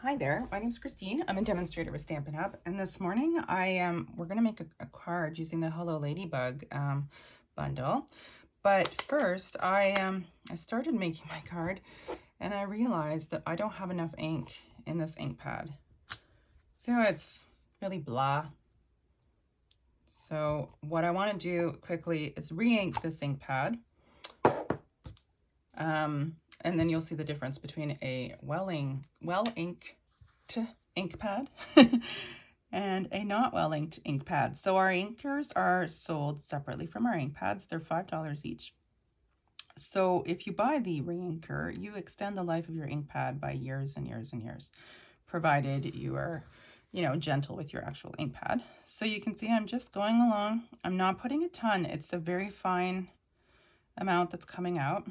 Hi there, my name's Christine. I'm a demonstrator with Stampin' Up, and this morning we're gonna make a card using the Hello Ladybug bundle. But first, I started making my card, and I realized that I don't have enough ink in this ink pad. So it's really blah. So what I want to do quickly is re-ink this ink pad. And then you'll see the difference between a well-inked ink pad and a not well-inked ink pad. So our inkers are sold separately from our ink pads. They're $5 each. So if you buy the Reinker, you extend the life of your ink pad by years and years and years, provided you are, gentle with your actual ink pad. So you can see I'm just going along. I'm not putting a ton. It's a very fine amount that's coming out.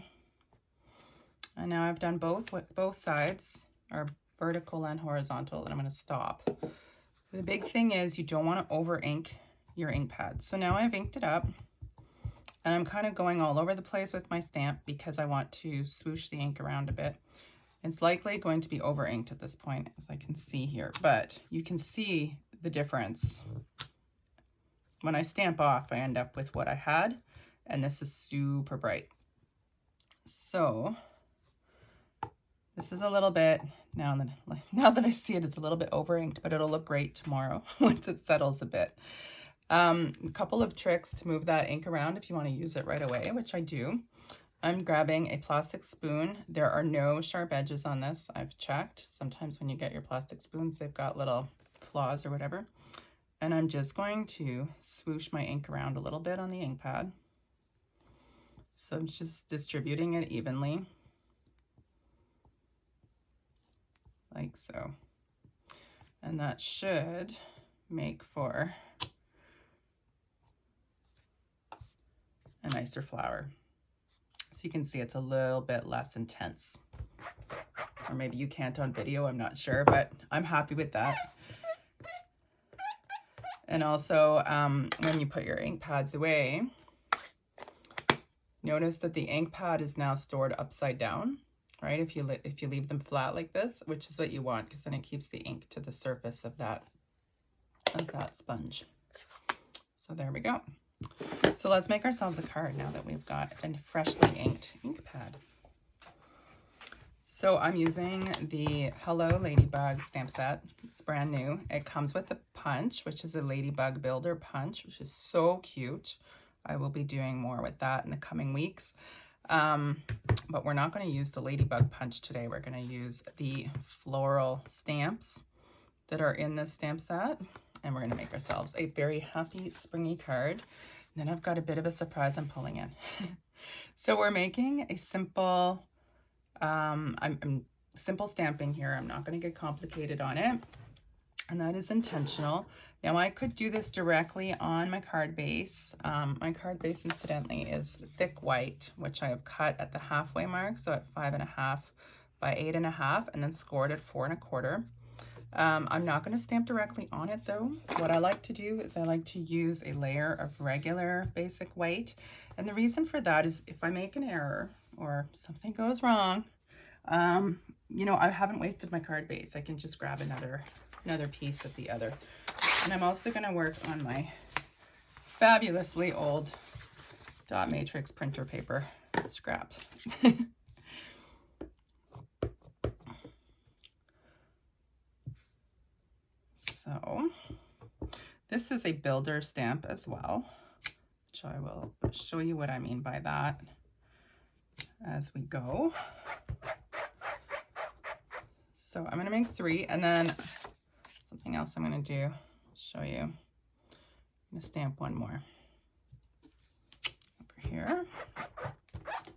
And now I've done both sides, are vertical and horizontal, and I'm going to stop. The big thing is you don't want to over ink your ink pad. So now I've inked it up, and I'm kind of going all over the place with my stamp because I want to swoosh the ink around a bit. It's likely going to be over inked at this point, as I can see here, but you can see the difference. When I stamp off, I end up with what I had, and this is super bright. So this is a little bit, now that I see it, it's a little bit over inked, but it'll look great tomorrow once it settles a bit. A couple of tricks to move that ink around if you want to use it right away, which I do. I'm grabbing a plastic spoon. There are no sharp edges on this. I've checked. Sometimes when you get your plastic spoons, they've got little flaws or whatever. And I'm just going to swoosh my ink around a little bit on the ink pad. So I'm just distributing it evenly, like so. And that should make for a nicer flower. So you can see it's a little bit less intense. Or maybe you can't on video, I'm not sure, but I'm happy with that. And also, when you put your ink pads away, notice that the ink pad is now stored upside down, right? If you leave them flat like this, which is what you want, because then it keeps the ink to the surface of that sponge. So there we go. So let's make ourselves a card now that we've got a freshly inked ink pad. So I'm using the Hello Ladybug stamp set. It's brand new. It comes with a punch, which is a Ladybug Builder punch, which is so cute. I will be doing more with that in the coming weeks. But we're not going to use the Ladybug punch today. We're going to use the floral stamps that are in this stamp set. And we're going to make ourselves a very happy springy card. And then I've got a bit of a surprise I'm pulling in. So we're making a simple, I'm simple stamping here. I'm not going to get complicated on it. And that is intentional. Now I could do this directly on my card base. My card base, incidentally, is thick white, which I have cut at the halfway mark, so at 5.5 by 8.5, and then scored at 4 1/4. I'm not going to stamp directly on it though. What I like to do is I like to use a layer of regular basic white. And the reason for that is if I make an error or something goes wrong, I haven't wasted my card base. I can just grab another piece of the other. And I'm also going to work on my fabulously old dot matrix printer paper scrap. So this is a builder stamp as well, which I will show you what I mean by that as we go. So I'm going to make 3, and then something else I'm going to do, show you. I'm going to stamp one more over here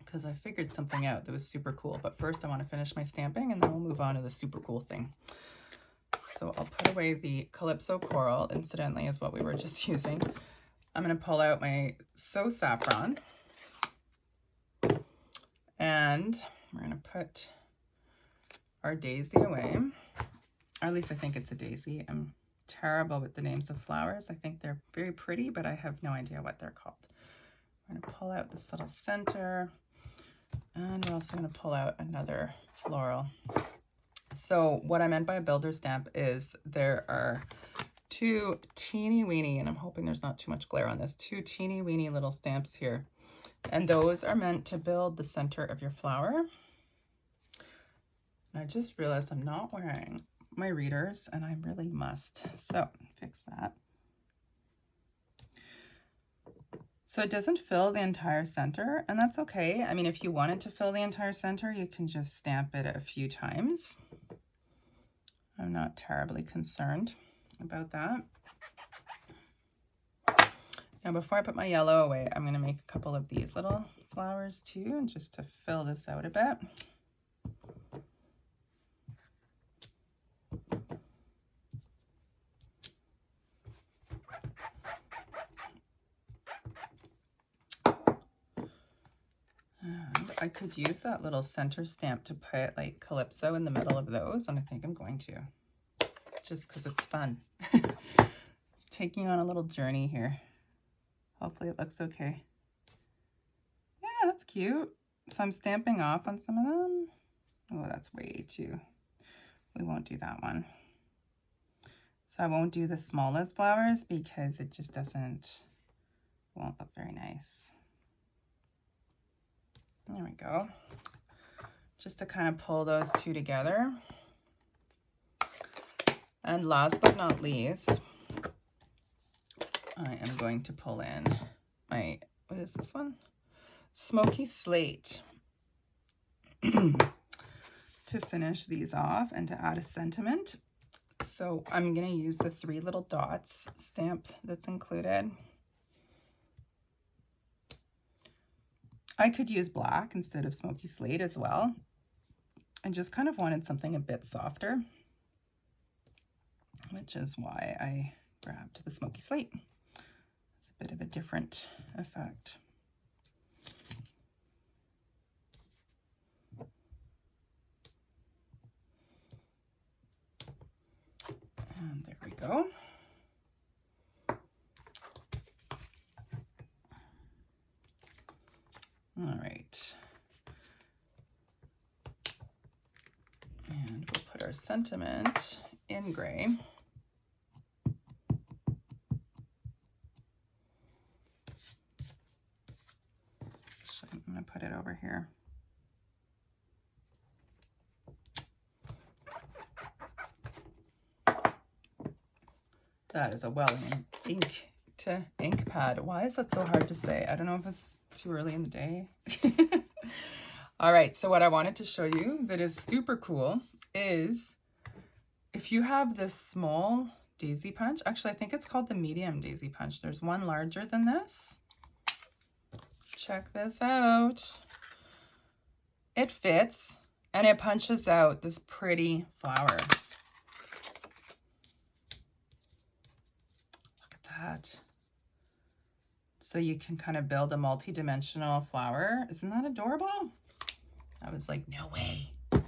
because I figured something out that was super cool. But first I want to finish my stamping, and then we'll move on to the super cool thing. So I'll put away the Calypso Coral, incidentally, is what we were just using. I'm going to pull out my So Saffron, and we're going to put our daisy away. Or at least I think it's a daisy. I'm terrible with the names of flowers. I think they're very pretty, but I have no idea what they're called. We're going to pull out this little center, and we're also going to pull out another floral So what I meant by a builder stamp is there are two teeny weeny, and I'm hoping there's not too much glare on this, two teeny weeny little stamps here. And those are meant to build the center of your flower. And I just realized I'm not wearing my readers, and I really must. So fix that. So it doesn't fill the entire center, and that's okay. I mean, if you wanted to fill the entire center, you can just stamp it a few times. I'm not terribly concerned about that. Now, before I put my yellow away, I'm going to make a couple of these little flowers too, just to fill this out a bit. And I could use that little center stamp to put like Calypso in the middle of those, and I think I'm going to, just because it's fun. It's taking on a little journey here. Hopefully it looks okay. Yeah, that's cute. So I'm stamping off on some of them. Oh, that's way too. We won't do that one. So I won't do the smallest flowers because it just won't look very nice. There we go. Just to kind of pull those two together. And last but not least, I am going to pull in my, what is this one? Smoky Slate to finish these off and to add a sentiment. So I'm going to use the 3 little dots stamp that's included. I could use black instead of Smoky Slate as well. I just kind of wanted something a bit softer, which is why I grabbed the Smoky Slate. It's a bit of a different effect. And there we go. All right. And we'll put our sentiment in gray. Actually, I'm going to put it over here. That is a Welling ink pad. Why is that so hard to say? I don't know if it's too early in the day. All right, so what I wanted to show you that is super cool is if you have this small daisy punch, actually I think it's called the medium daisy punch. There's one larger than this. Check this out. It fits and it punches out this pretty flower. That. So you can kind of build a multi-dimensional flower. Isn't that adorable? I was like, no way. And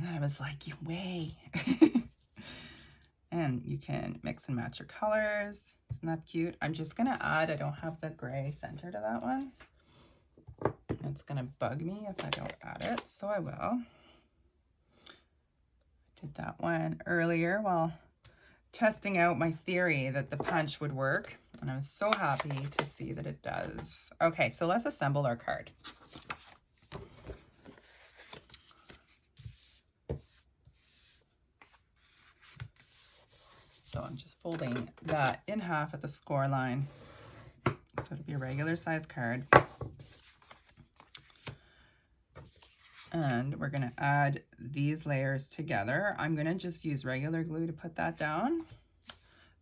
then I was like, way. And you can mix and match your colors. Isn't that cute? I'm just gonna add, I don't have the gray center to that one. It's gonna bug me if I don't add it, so I will. Did that one earlier while testing out my theory that the punch would work, and I was so happy to see that it does. Okay, so let's assemble our card. So I'm just folding that in half at the score line, so it'll be a regular size card. And we're going to add these layers together. I'm going to just use regular glue to put that down.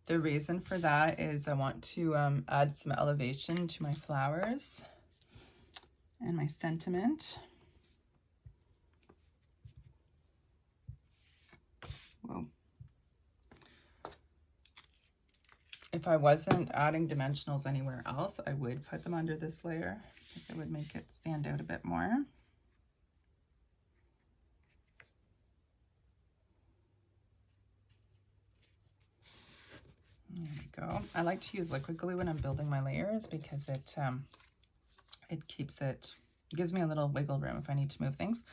The reason for that is I want to add some elevation to my flowers and my sentiment. Whoa. If I wasn't adding dimensionals anywhere else, I would put them under this layer because it would make it stand out a bit more. There we go. I like to use liquid glue when I'm building my layers because it gives me a little wiggle room if I need to move things.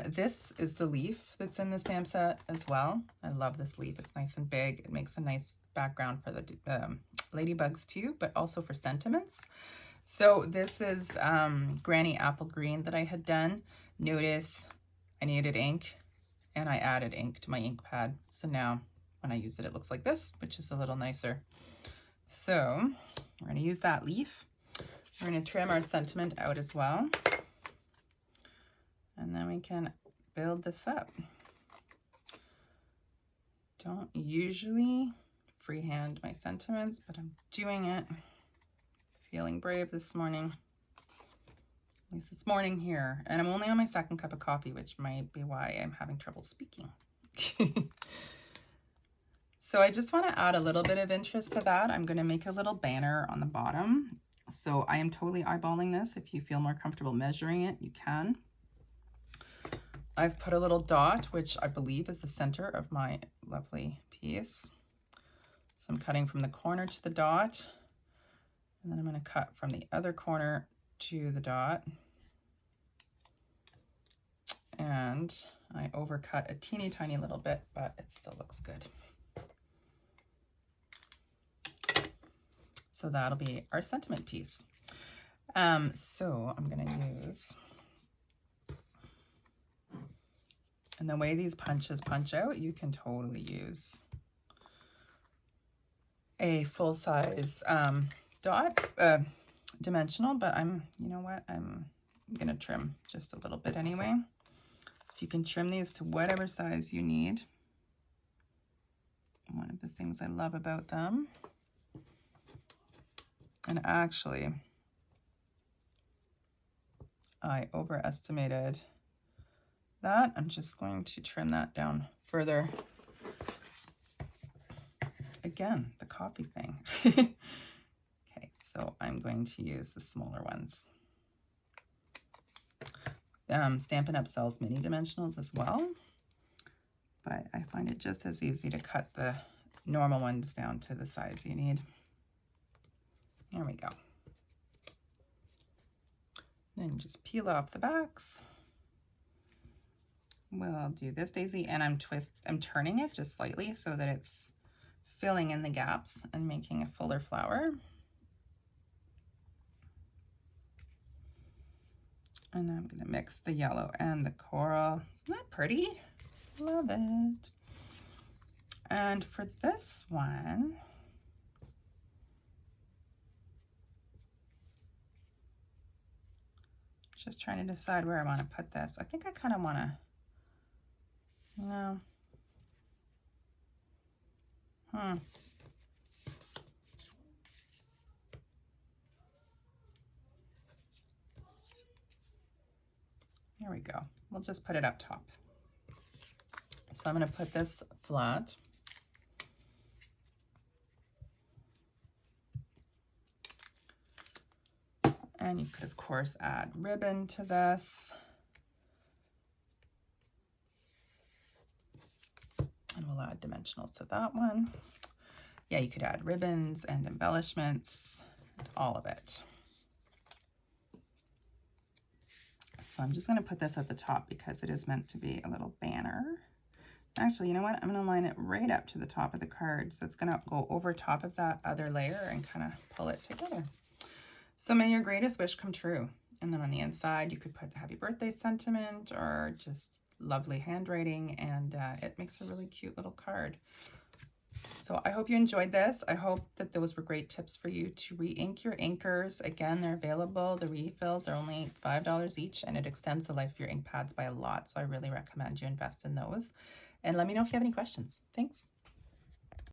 This is the leaf that's in the stamp set as well. I love this leaf. It's nice and big. It makes a nice background for the ladybugs too, but also for sentiments. So this is Granny Apple Green that I had done. Notice I needed ink and I added ink to my ink pad. So now when I use it, it looks like this, which is a little nicer. So we're going to use that leaf. We're going to trim our sentiment out as well. And then we can build this up. Don't usually freehand my sentiments, but I'm doing it. Feeling brave this morning. At least this morning here. And I'm only on my second cup of coffee, which might be why I'm having trouble speaking. So I just want to add a little bit of interest to that. I'm going to make a little banner on the bottom. So I am totally eyeballing this. If you feel more comfortable measuring it, you can. I've put a little dot, which I believe is the center of my lovely piece. So I'm cutting from the corner to the dot, and then I'm going to cut from the other corner to the dot. And I overcut a teeny tiny little bit, but it still looks good. So that'll be our sentiment piece. So I'm going to use, and the way these punches punch out, you can totally use a full-size dot, dimensional, but you know what, I'm going to trim just a little bit anyway. So you can trim these to whatever size you need. One of the things I love about them. And actually, I overestimated that. I'm just going to trim that down further. Again, the coffee thing. Okay, so I'm going to use the smaller ones. Stampin' Up! Sells mini dimensionals as well, but I find it just as easy to cut the normal ones down to the size you need. There we go. Then you just peel off the backs. We'll do this daisy, and I'm turning it just slightly so that it's filling in the gaps and making a fuller flower. And I'm going to mix the yellow and the coral. Isn't that pretty? Love it. And for this one, just trying to decide where I want to put this. I think I kind of want to, no. There we go. We'll just put it up top. So I'm going to put this flat. And you could, of course, add ribbon to this. And we'll add dimensionals to that one. Yeah, you could add ribbons and embellishments, and all of it. So I'm just going to put this at the top because it is meant to be a little banner. Actually, you know what? I'm going to line it right up to the top of the card. So it's going to go over top of that other layer and kind of pull it together. So may your greatest wish come true. And then on the inside, you could put happy birthday sentiment or just lovely handwriting, and it makes a really cute little card. So I hope you enjoyed this. I hope that those were great tips for you to re-ink your inkers. Again, they're available. The refills are only $5 each, and it extends the life of your ink pads by a lot. So I really recommend you invest in those. And let me know if you have any questions. Thanks.